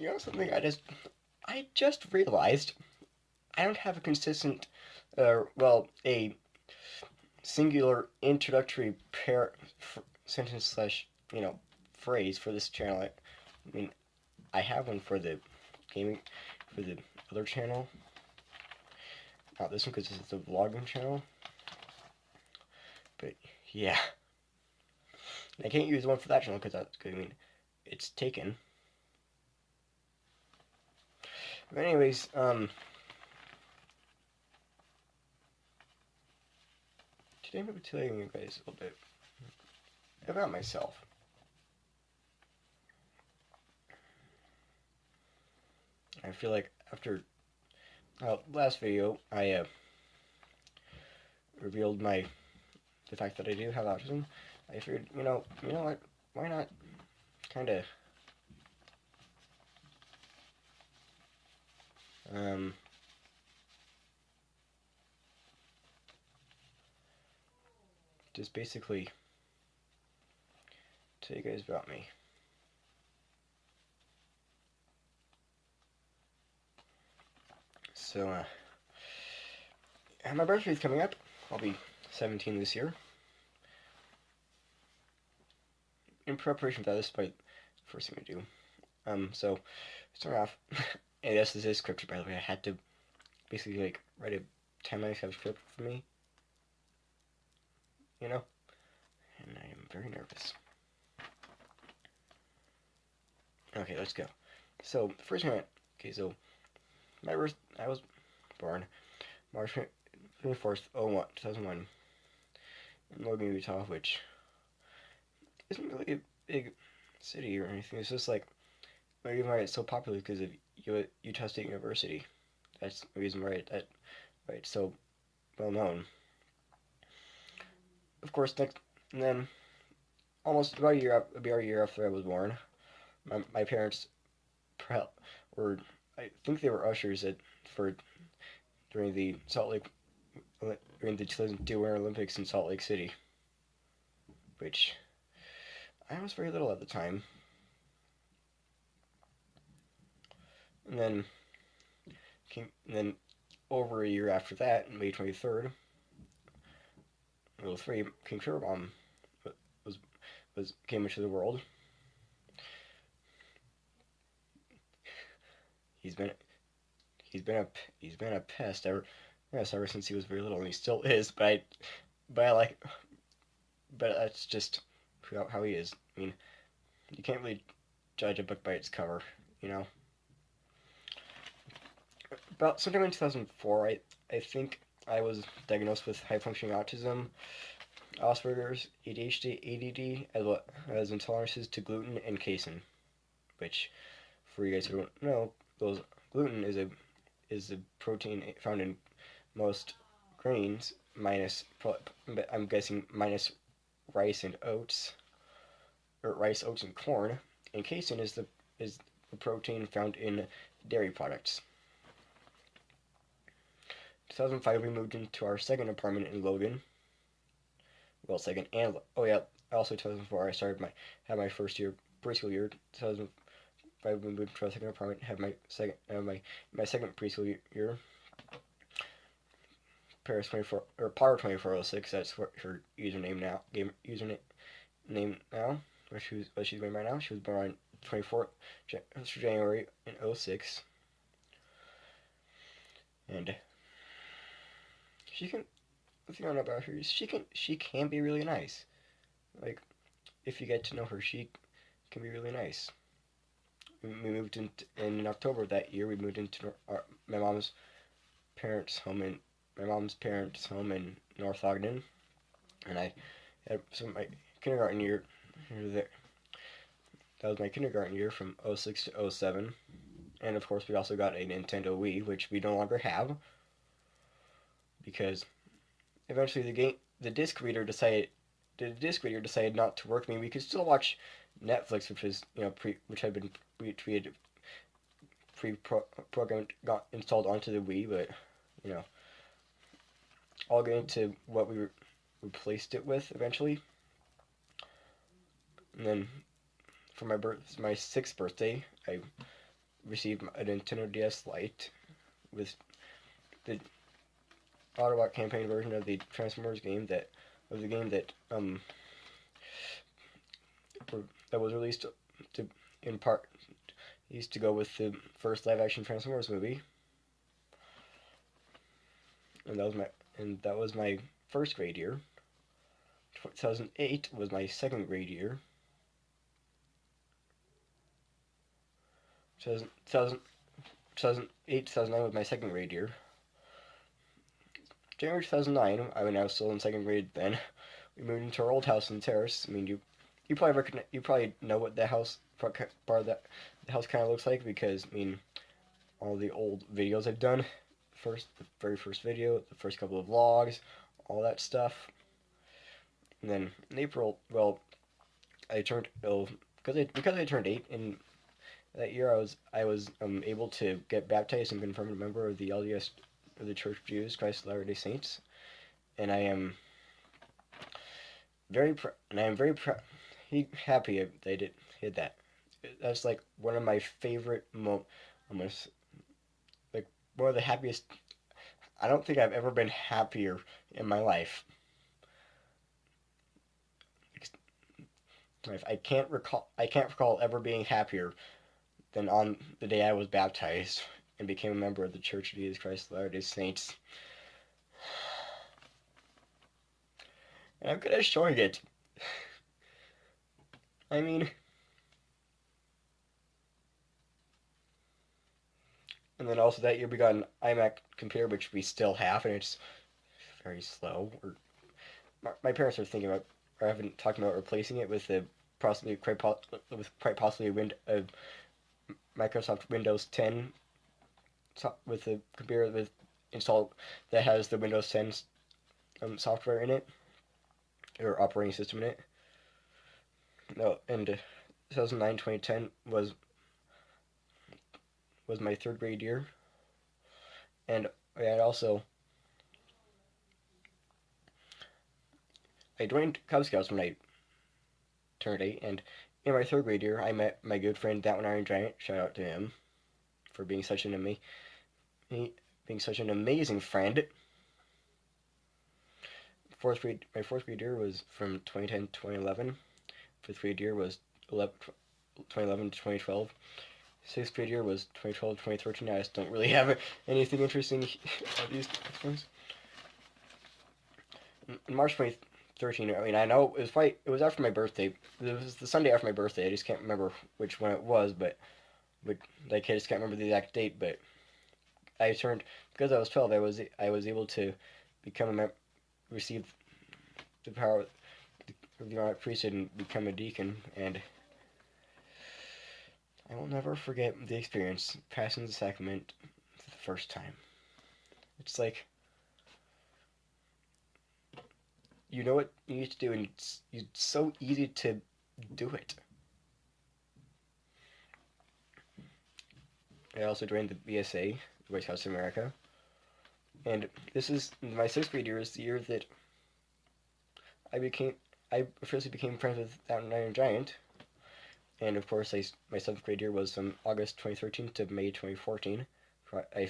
You know something? I just realized I don't have a consistent, a singular introductory sentence slash phrase for this channel. I mean, I have one for the gaming for the other channel. Not this one because this is the vlogging channel. But yeah, I can't use one for that channel because it's taken. But anyways, today I'm going to be telling you guys a little bit about myself. I feel like after last video, I revealed the fact that I do have autism. I figured, you know what? Why not kind of just basically tell you guys about me. So, my birthday's coming up. I'll be 17 this year. In preparation for this, but first thing to do. So, start off, and this is scripted, by the way. I had to basically, write a 10-minute script for me. And I am very nervous. Okay, let's go. So, first minute. Okay, so, I was born March 24th, 2001, in Logan, Utah, which isn't really a big city or anything. It's just like the reason why it's so popular because of Utah State University. That's the reason why it's so well known. Of course, and then almost about a year after I was born, my parents were, I think they were ushers during the 2002 Winter Olympics in Salt Lake City, which I was very little at the time. And then over a year after that, May 23rd, 2003, King Sugarbaum came into the world. He's been a pest ever since he was very little, and he still is. But that's just how he is. I mean, you can't really judge a book by its cover, About sometime in 2004, I think I was diagnosed with high functioning autism, Asperger's, ADHD, ADD, as well as intolerances to gluten and casein, which, for you guys who don't know, gluten is a protein found in most grains, I'm guessing minus rice and oats, or rice, oats, and corn, and casein is the protein found in dairy products. 2005, we moved into our second apartment in Logan. Well, second and also 2004, I had my first preschool year. 2005, we moved to our second apartment. Had my second preschool year. Paris 24 or Power 2406. That's her username now. Name now. What she's doing right now. She was born on 24th January in 06. And the thing I know about her is she can be really nice. Like, if you get to know her, she can be really nice. We moved in October of that year. We moved into my mom's parents' home in North Ogden, and I had my kindergarten year there. That was my kindergarten year from 06 to 07. And of course, we also got a Nintendo Wii, which we no longer have, because eventually the disc reader decided not to work. I mean, we could still watch Netflix, which had been pre-programmed, got installed onto the Wii, but I'll get into what we replaced it with eventually. And then for my 6th birthday, I received a Nintendo DS Lite with the Autobot campaign version of the Transformers game that was released to in part used to go with the first live action Transformers movie, and that was my first grade year. 2008 was my second grade year. 2008, 2009 was my second grade year. January 2009, I was still in second grade then. We moved into our old house in the terrace. I mean, you probably know what the house part of the house kind of looks like, because I mean, all the old videos I've done, the very first video, the first couple of vlogs, all that stuff. And then in April, well, because I turned 8 in that year, I was able to get baptized and confirmed a member of the LDS, of the Church of Jesus Christ of Latter-day Saints, and I am very happy that I did that. That's like one of my favorite moments, like one of the happiest. I don't think I've ever been happier in my life. I can't recall ever being happier than on the day I was baptized and became a member of the Church of Jesus Christ of Latter-day Saints. And I'm good at showing it. I mean, and then also that year we got an iMac computer, which we still have, and it's very slow. My parents are thinking about, or have been talking about replacing it with quite possibly a Microsoft Windows 10, with a computer with installed that has the Windows 10 software in it, or operating system in it. No, and 2009, 2010 was my third grade year, and I joined Cub Scouts when I turned 8, and in my third grade year, I met my good friend That One Iron Giant. Shout out to him for being such an amazing friend. My fourth grade year was from 2010 to 2011. Fifth grade year was 2011 to 2012. Sixth grade year was 2012 to 2013. I just don't really have anything interesting about these things. In March 2013, I mean, I know it was after my birthday. It was the Sunday after my birthday. I just can't remember which one it was, but I just can't remember the exact date. But because I was 12. I was able to receive the power of the Aaronic priesthood and become a deacon, and I will never forget the experience passing the sacrament for the first time. It's like, you know what you need to do, and it's so easy to do it. I also joined the BSA, the Boy Scouts of America, and this is my sixth grade year. Is the year that I officially became friends with That Iron Giant, and of course my seventh grade year was from August 2013 to May 2014. I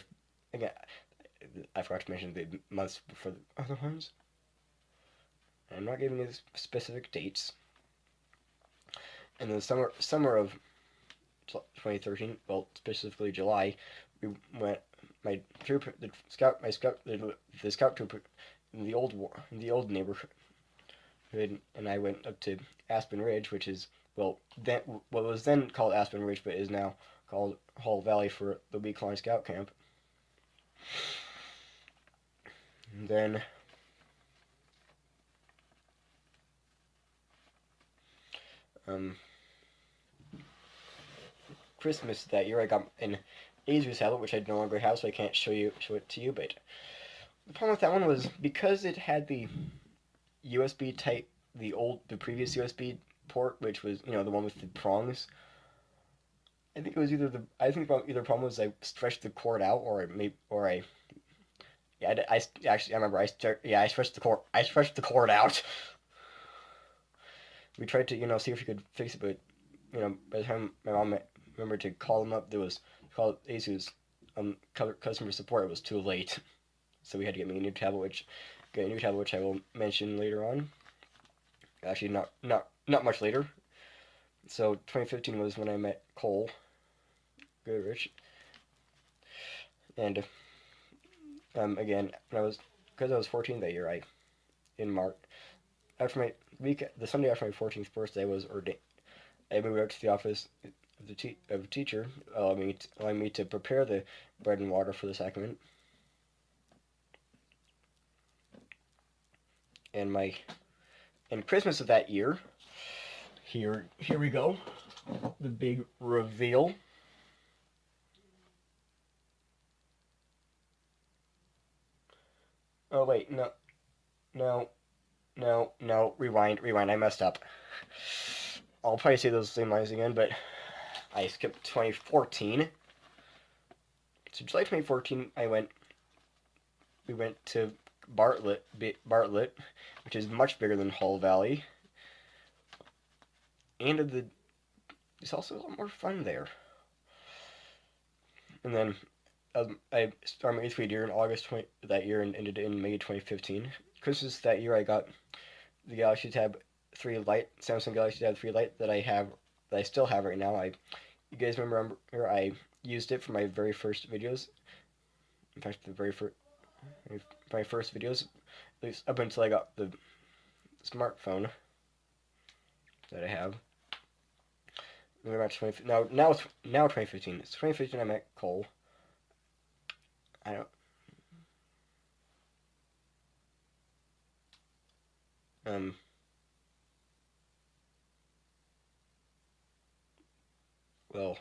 forgot to mention the months before the other ones. I'm not giving you specific dates. And in the summer of 2013, well, specifically July, we went. The scout troop in the old neighborhood, and I went up to Aspen Ridge, which is what was then called Aspen Ridge, but is now called Hall Valley, for the week-long scout camp. And then Christmas that year, I got an Asus tablet, which I no longer have, so I can't show it to you. But the problem with that one was, because it had the USB type, the previous USB port, which was the one with the prongs. I think either problem was I stretched the cord out, I stretched the cord out. We tried to see if we could fix it, but by the time my mom remembered to call them up, there was called ASUS customer support, it was too late, so we had to get me a new tablet, which I will mention later on. Actually, not much later. So 2015 was when I met Cole Goodrich, and again, because I was 14 that year, in March, after the Sunday after my 14th birthday, was ordained. I moved out to the office of a teacher, allowing me to prepare the bread and water for the sacrament. And Christmas of that year, here we go, the big reveal. Oh wait, no, rewind, I messed up. I'll probably say those same lines again, but I skipped 2014. So July 2014, we went to Bartlett, which is much bigger than Hull Valley, and it's also a lot more fun there. And then I started my 8th grade year in August that year and ended in May 2015. Christmas that year, I got the Galaxy Tab 3 Lite, Samsung Galaxy Tab 3 Lite that I still have right now. You guys remember I used it for my very first videos. In fact, my first videos, at least up until I got the smartphone that I have. We're about 20, now 2015. It's 2015. I met Cole. I don't. Well,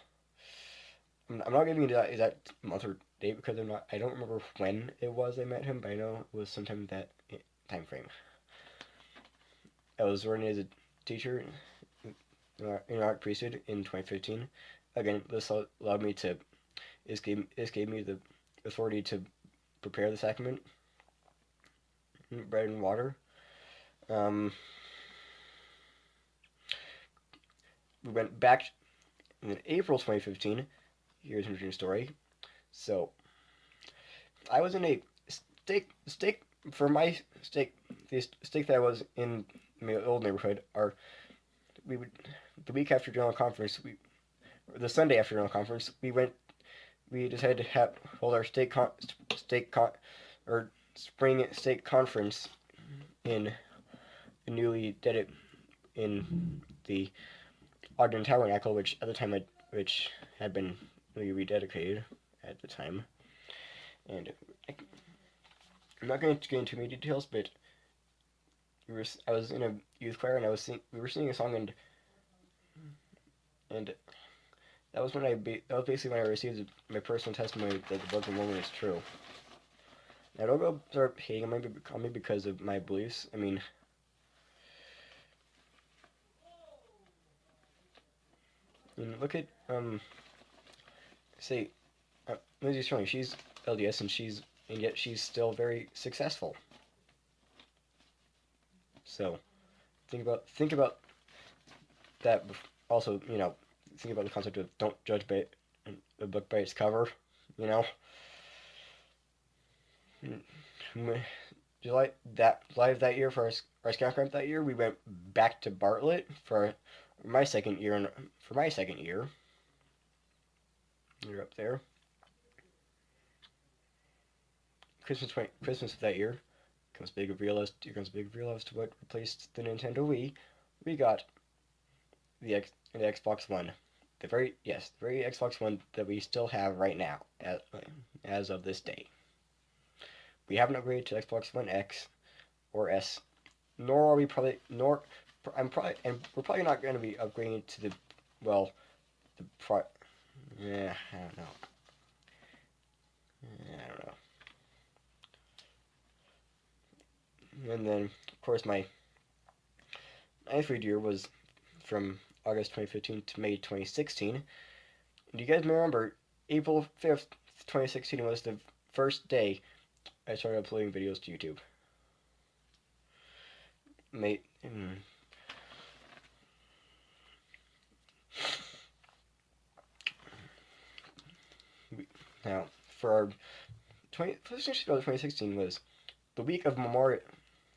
I'm not giving you that month or date because I don't remember when it was I met him, but I know it was sometime that time frame. I was working as a teacher in art priesthood in 2015. Again, this allowed me to. This gave me the authority to prepare the sacrament, bread and water. We went back in April 2015. Here's an interesting story. So, I was in a stake for my stake. The stake that I was in my old neighborhood. The week after general conference, the Sunday after general conference, we decided to hold our spring stake conference in the Ogden Tabernacle, which at the time had been rededicated at the time. And I'm not going to get into many details, but I was in a youth choir and we were singing a song, and that was basically when I received my personal testimony that the Book of Mormon is true. Now, don't go start hating on me because of my beliefs. I mean, look at say Lindsay Sterling. She's LDS and yet she's still very successful. So think about that. Also, think about the concept of don't judge a book by its cover. July of that year for our scout camp that year, we went back to Bartlett for my second year. You're up there. Christmas of that year becomes big reveal as to what replaced the Nintendo Wii. We got the Xbox One, the very Xbox One that we still have right now as of this day. We haven't upgraded to Xbox One X or S, nor are we probably we're probably not going to be upgrading to I don't know. And then, of course, my 9th grade year was from August 2015 to May 2016. Do you guys remember April 5th, 2016 was the first day I started uploading videos to YouTube. Now, for our 2016 was the week of Memorial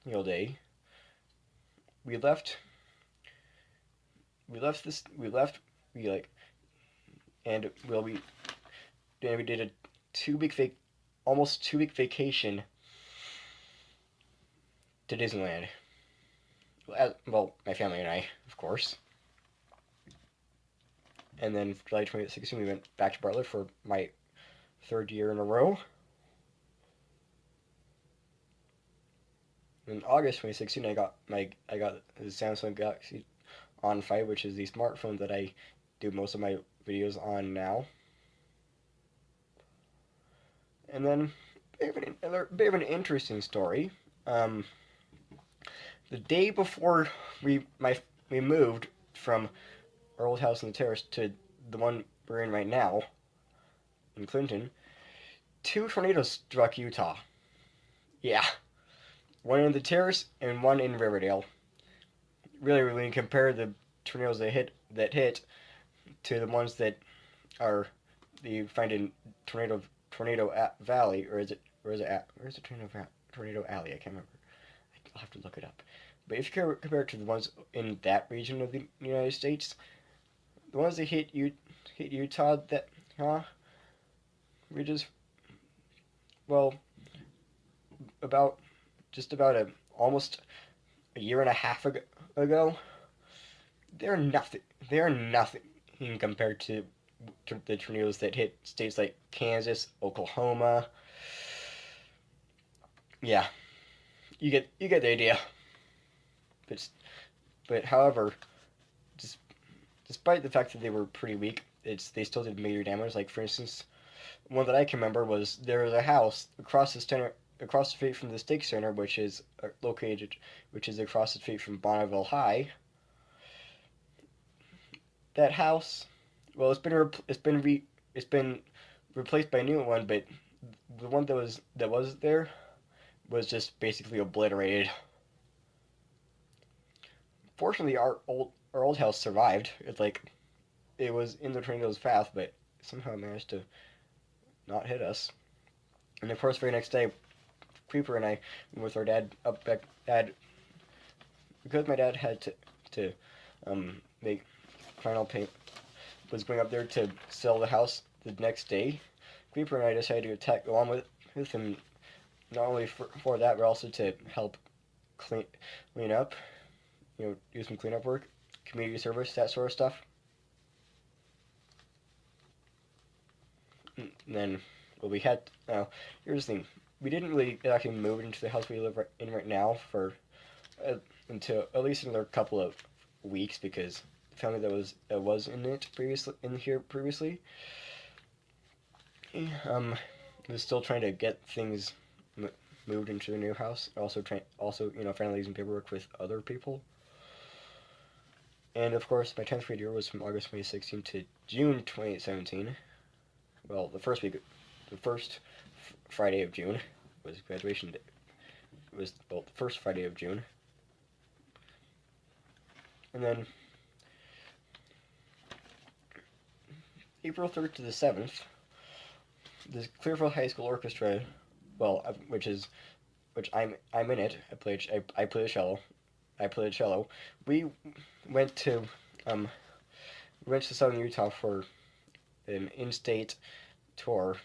Day. We left. We left this. We left. We like, and well, we did a 2 week almost 2 week vacation to Disneyland. Well, my family and I, of course. And then July 2016, we went back to Bartlett for my 3rd year in a row. In August 2016, I got the Samsung Galaxy On 5, which is the smartphone that I do most of my videos on now. And then a bit of an interesting story. The day before we moved from our old house in the terrace to the one we're in right now in Clinton, 2 tornadoes struck Utah. Yeah, one in the terrace and one in Riverdale. Really, when you compare the tornadoes that hit to the ones that you find in Tornado Valley, where's the Tornado Alley? I can't remember. I'll have to look it up. But if you compare it to the ones in that region of the United States, the ones that hit Utah, we just, well, about almost a year and a half ago, they're nothing. They're nothing compared to the tornadoes that hit states like Kansas, Oklahoma. Yeah, you get the idea. But however, despite the fact that they were pretty weak, they still did major damage. Like, for instance, one that I can remember was there was a house across the street from the Stake Center, which is across the street from Bonneville High. That house, well, it's been replaced by a new one, but the one that was there was just basically obliterated. Fortunately, our old house survived. It was in the tornado's path, but somehow it managed to not hit us. And of course, very next day, Creeper and I went with our dad because my dad had to make final payment, was going up there to sell the house the next day. Creeper and I decided to go on with him, not only for that, but also to help clean up, do some cleanup work, community service, that sort of stuff. And then, well, here's the thing. We didn't really actually move into the house we live in right now for until at least another couple of weeks, because the family that was in here previously was still trying to get things moved into the new house. Also finalizing paperwork with other people. And of course, my 10th grade year was from August 2016 to June 2017. Well, the first Friday of June was graduation day. It was, well, the first Friday of June. And then April 3rd to the 7th, the Clearfield High School Orchestra, which I'm in it. I play the cello. We went to Southern Utah for an in-state tour,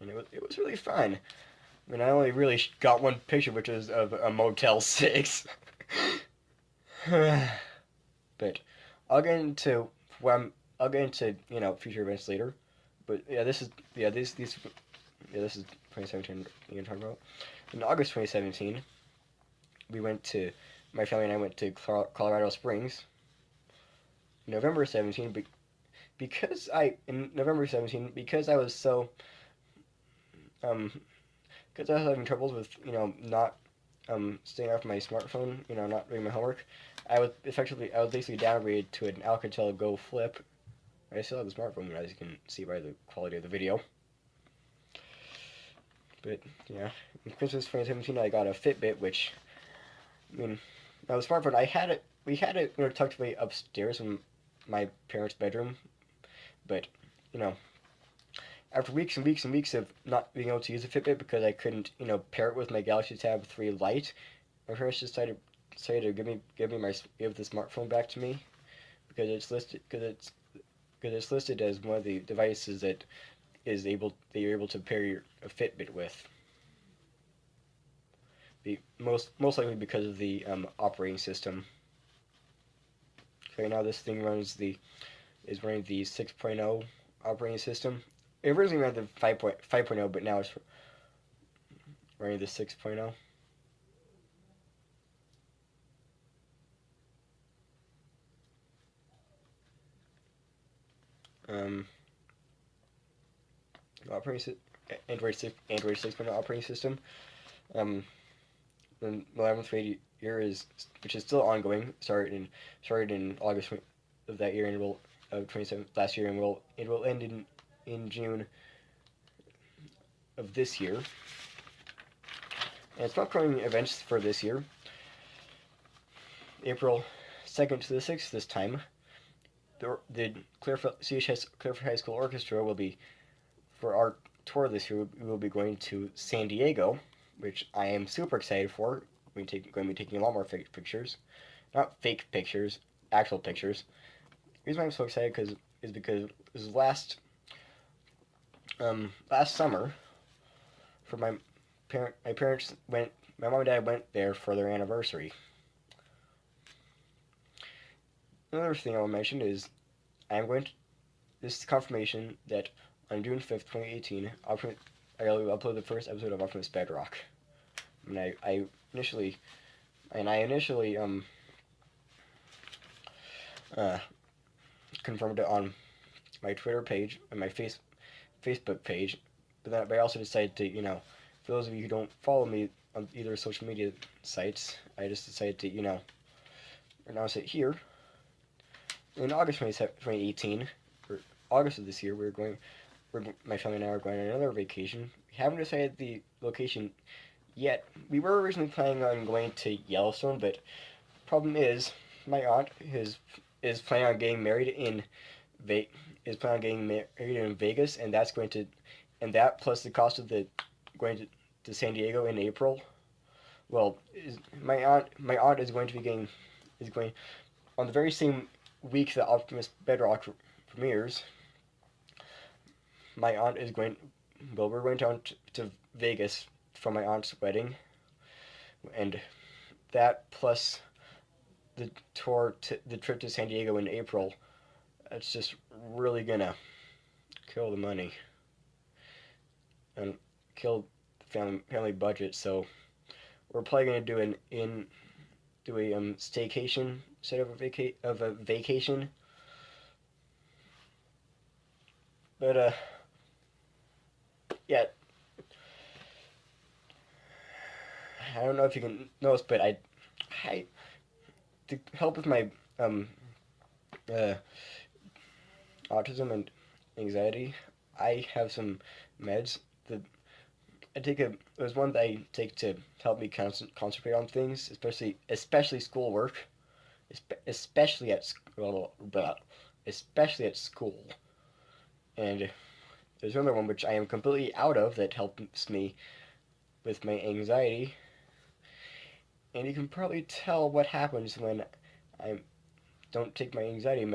and it was really fun. I mean, I only really got one picture, which was of a Motel 6. But I'll get into future events later. But yeah, this is 2017. You're talking about. In August 2017, my family and I went to Colorado Springs. November 17, because I was so because I was having troubles with not staying off my smartphone, not doing my homework. I was basically downgraded to an Alcatel Go Flip. I still have the smartphone, as you can see by the quality of the video. But yeah, in Christmas 2017, I got a Fitbit, which, I mean, now the smartphone, we had it tucked away upstairs in my parents' bedroom, but after weeks and weeks and weeks of not being able to use a Fitbit because I couldn't, pair it with my Galaxy Tab 3 Lite, my parents decided to give the smartphone back to me because it's listed as one of the devices that you're able to pair a Fitbit with. Most likely because of the operating system. Right now, this thing is running the 6.0 operating system. It originally ran the 5.0, but now it's running the 6.0. Um, operating Android 6.0 operating system. The 11th grade year which is still ongoing. Started in August of that year and will 27th last year and will end in June of this year. And it's upcoming events for this year. April 2nd to the 6th this time. The CHS Clearfield High School Orchestra will be, for our tour this year, we will be going to San Diego, which I am super excited for. We're going to be taking a lot more fake pictures. Not fake pictures, actual pictures. The reason why I'm so excited is because it was last summer, for my parents went, my mom and dad went there for their anniversary. Another thing I will mention is this is confirmation that on June 5th, 2018, I will upload the first episode of Optimus Bedrock. And I initially confirmed it on my Twitter page and my Facebook page, but I also decided to, for those of you who don't follow me on either social media sites, I just decided to, announce it here. In August 2018, or August of this year, my family and I are going on another vacation. We haven't decided the location yet. We were originally planning on going to Yellowstone, but problem is my aunt is planning on getting married in Vegas, and that plus the cost of going to San Diego in April. Well, my aunt is going on the very same week that Optimus Bedrock premieres. My aunt is going. Well, we're going down to Vegas for my aunt's wedding, and that plus the trip to San Diego in April. That's just really gonna kill the money and kill the family budget. So we're probably gonna do a staycation instead of a vacation. But yeah, I don't know if you can notice, but I to help with my uh, autism and anxiety, I have some meds that there's one that I take to help me concentrate on things, especially schoolwork, especially at school. And there's another one which I am completely out of that helps me with my anxiety. And you can probably tell what happens when I don't take my anxiety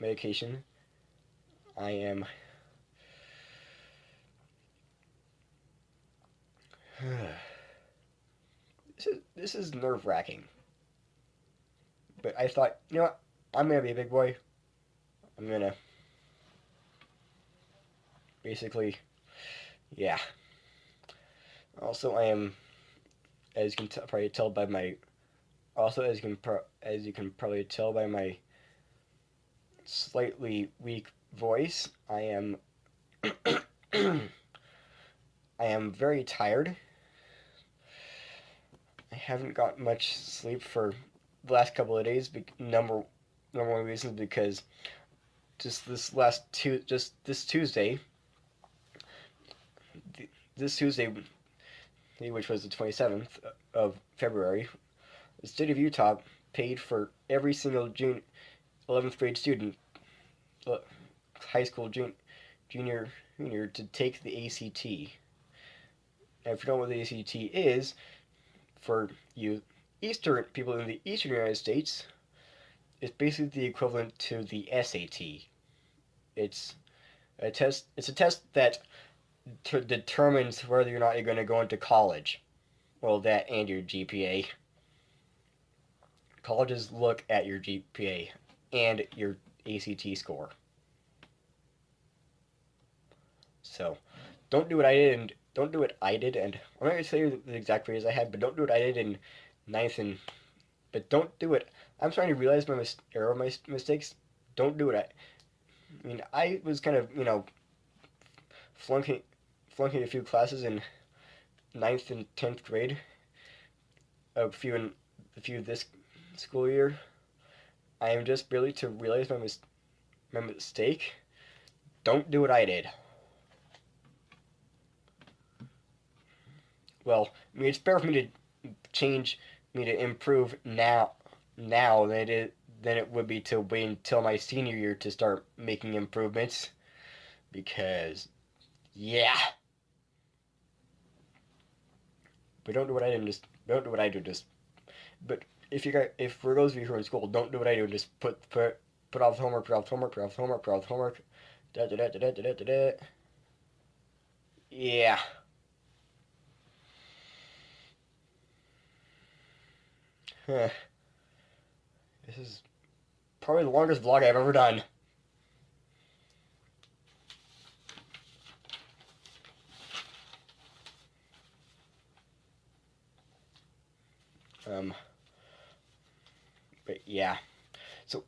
medication. I am this is nerve-wracking. But I thought, what? I'm gonna be a big boy. I'm gonna basically, yeah. Also, I am, as you can probably tell by my, as you can probably tell by my slightly weak voice, I am I am very tired. I haven't got much sleep for the last couple of days. Number one reason is because just this Tuesday, which was the 27th of February, the state of Utah paid for every single 11th grade student, high school junior to take the ACT. Now, if you don't know what the ACT is, for you Eastern people in the Eastern United States, it's basically the equivalent to the SAT. It's a test. It's a test that determines whether or not you're going to go into college. Well, that and your GPA. Colleges look at your GPA and your ACT score. So, don't do what I did, and don't do what I did, and I'm not going to tell you the exact phrase I had, but don't do what I did in ninth and. But don't do it. I'm starting to realize my mistakes. Don't do it. I mean, I was kind of flunking a few classes in ninth and 10th grade. A few this school year. I am just barely to realize my mistake. Don't do what I did. Well, I mean, it's better for me to change, me to improve now than it would be to wait until my senior year to start making improvements. Because, yeah. But don't do what I did. Don't do what I do. But if for those of you who are in school, don't do what I do. Just put off homework, put off homework, put off homework, put off homework. Da da da da da da da da. Yeah. Huh. This is probably the longest vlog I've ever done. But yeah. So,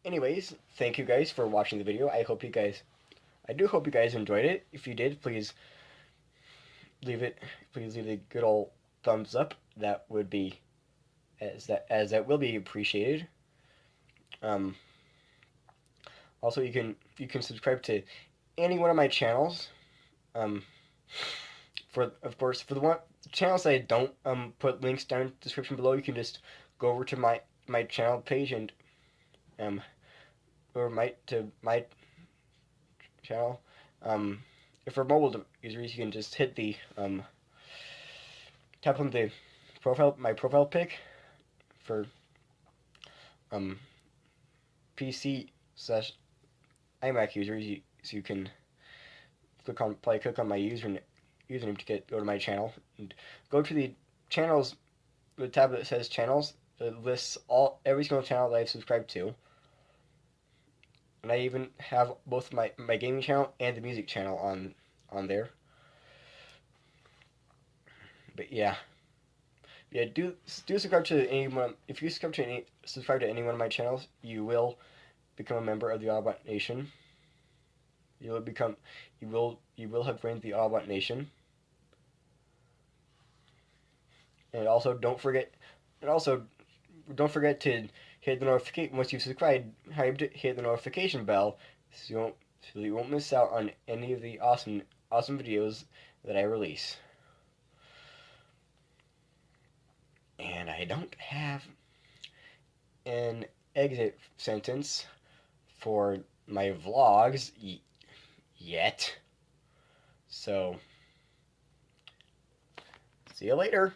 anyways, thank you guys for watching the video. I do hope you guys enjoyed it. If you did, please leave a good old thumbs up. That would be, as that will be appreciated. Also, you can subscribe to any one of my channels. For the channels that I don't put links down in the description below, you can just go over to my channel page and or my channel. If for mobile users, you can just hit the tap on the my profile pic. For PC / iMac users, so you can click on my username to go to my channel and go to the channels, the tab that says channels. It lists every single channel that I've subscribed to, and I even have both my gaming channel and the music channel on there. But yeah, do subscribe to anyone. If you subscribe to any one of my channels, you will become a member of the Autobot Nation. You will have joined the Autobot Nation. And also don't forget to hit the notification once you've subscribed. Hit the notification bell so you won't miss out on any of the awesome videos that I release. And I don't have an exit sentence for my vlogs yet. So, see you later.